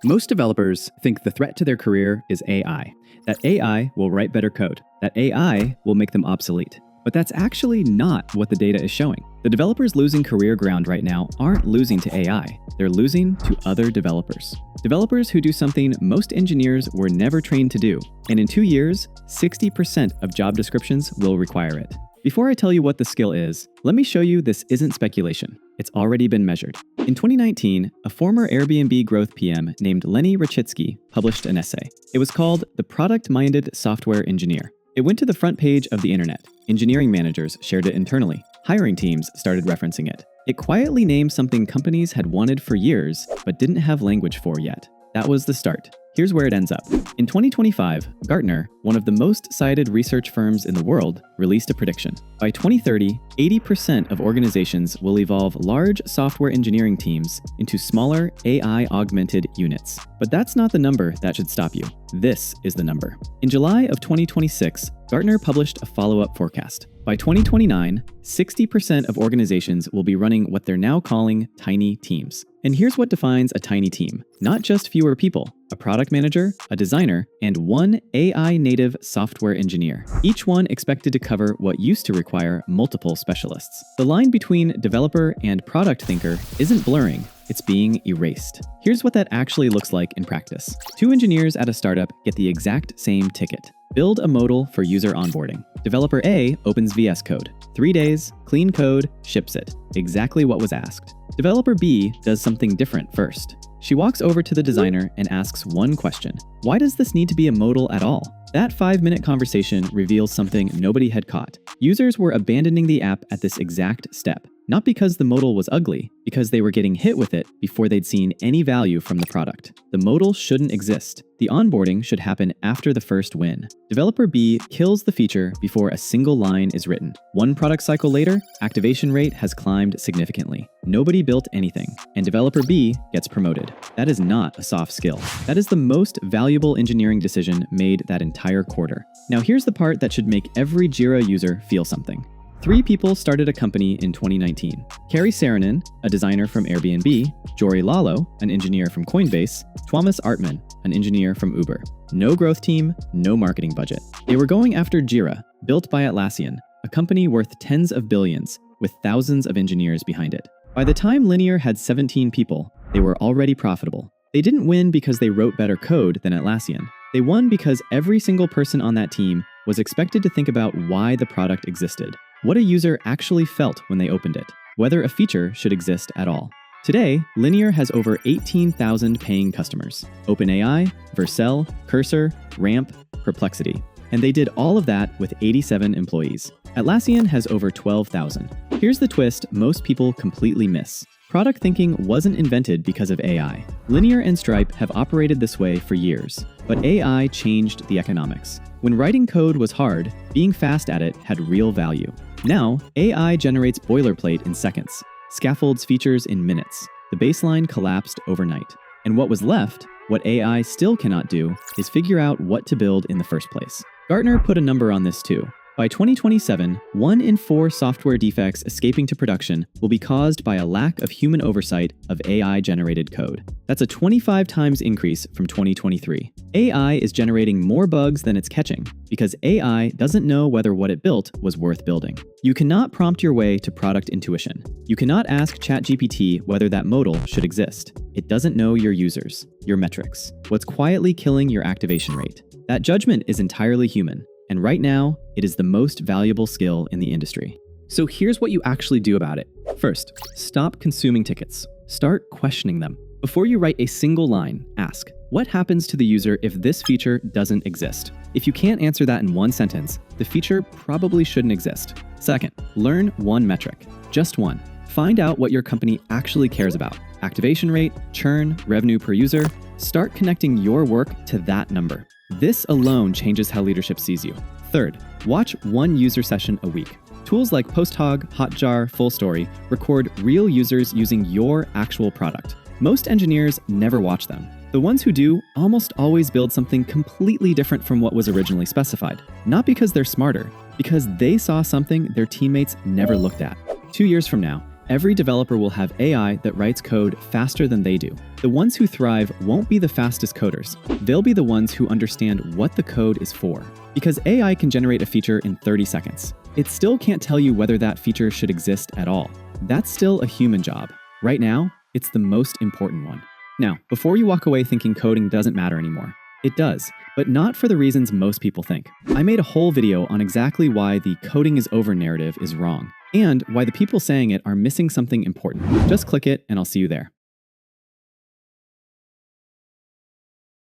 Most developers think the threat to their career is AI, that AI will write better code, that AI will make them obsolete. But that's actually not what the data is showing. The developers losing career ground right now aren't losing to AI, they're losing to other developers. Developers who do something most engineers were never trained to do. And in 2 years, 60% of job descriptions will require it. Before I tell you what the skill is, let me show you this isn't speculation. It's already been measured. In 2019, a former Airbnb growth PM named Lenny Rachitsky published an essay. It was called The Product-Minded Software Engineer. It went to the front page of the internet. Engineering managers shared it internally. Hiring teams started referencing it. It quietly named something companies had wanted for years, but didn't have language for yet. That was the start. Here's where it ends up. In 2025, Gartner, one of the most cited research firms in the world, released a prediction. By 2030, 80% of organizations will evolve large software engineering teams into smaller AI-augmented units. But that's not the number that should stop you. This is the number. In July of 2026, Gartner published a follow-up forecast. By 2029, 60% of organizations will be running what they're now calling tiny teams. And here's what defines a tiny team. Not just fewer people, a product manager, a designer, and one AI-native software engineer. Each one expected to cover what used to require multiple specialists. The line between developer and product thinker isn't blurring, it's being erased. Here's what that actually looks like in practice. 2 engineers at a startup get the exact same ticket. Build a modal for user onboarding. Developer A opens VS Code. 3 days, clean code, ships it. Exactly what was asked. Developer B does something different first. She walks over to the designer and asks one question. Why does this need to be a modal at all? That 5-minute conversation reveals something nobody had caught. Users were abandoning the app at this exact step. Not because the modal was ugly, because they were getting hit with it before they'd seen any value from the product. The modal shouldn't exist. The onboarding should happen after the first win. Developer B kills the feature before a single line is written. 1 product cycle later, activation rate has climbed significantly. Nobody built anything, and developer B gets promoted. That is not a soft skill. That is the most valuable engineering decision made that entire quarter. Now here's the part that should make every Jira user feel something. 3 people started a company in 2019. Carrie Saarinen, a designer from Airbnb, Jory Lalo, an engineer from Coinbase, Thomas Artman, an engineer from Uber. No growth team, no marketing budget. They were going after Jira, built by Atlassian, a company worth tens of billions, with thousands of engineers behind it. By the time Linear had 17 people, they were already profitable. They didn't win because they wrote better code than Atlassian. They won because every single person on that team was expected to think about why the product existed. What a user actually felt when they opened it, whether a feature should exist at all. Today, Linear has over 18,000 paying customers. OpenAI, Vercel, Cursor, Ramp, Perplexity. And they did all of that with 87 employees. Atlassian has over 12,000. Here's the twist most people completely miss. Product thinking wasn't invented because of AI. Linear and Stripe have operated this way for years, but AI changed the economics. When writing code was hard, being fast at it had real value. Now, AI generates boilerplate in seconds, scaffolds features in minutes. The baseline collapsed overnight. And what was left, what AI still cannot do, is figure out what to build in the first place. Gartner put a number on this too. By 2027, 1 in 4 software defects escaping to production will be caused by a lack of human oversight of AI-generated code. That's a 25 times increase from 2023. AI is generating more bugs than it's catching, because AI doesn't know whether what it built was worth building. You cannot prompt your way to product intuition. You cannot ask ChatGPT whether that modal should exist. It doesn't know your users, your metrics, what's quietly killing your activation rate. That judgment is entirely human. And right now, it is the most valuable skill in the industry. So here's what you actually do about it. First, stop consuming tickets. Start questioning them. Before you write a single line, ask, what happens to the user if this feature doesn't exist? If you can't answer that in 1 sentence, the feature probably shouldn't exist. Second, learn 1 metric. Just 1. Find out what your company actually cares about. Activation rate, churn, revenue per user. Start connecting your work to that number. This alone changes how leadership sees you. Third, watch 1 user session a week. Tools like PostHog, Hotjar, FullStory record real users using your actual product. Most engineers never watch them. The ones who do almost always build something completely different from what was originally specified. Not because they're smarter, because they saw something their teammates never looked at. 2 years from now, Every developer will have AI that writes code faster than they do. The ones who thrive won't be the fastest coders. They'll be the ones who understand what the code is for. Because AI can generate a feature in 30 seconds. It still can't tell you whether that feature should exist at all. That's still a human job. Right now, it's the most important one. Now, before you walk away thinking coding doesn't matter anymore, it does, but not for the reasons most people think. I made a whole video on exactly why the coding is over narrative is wrong, and why the people saying it are missing something important. Just click it and I'll see you there.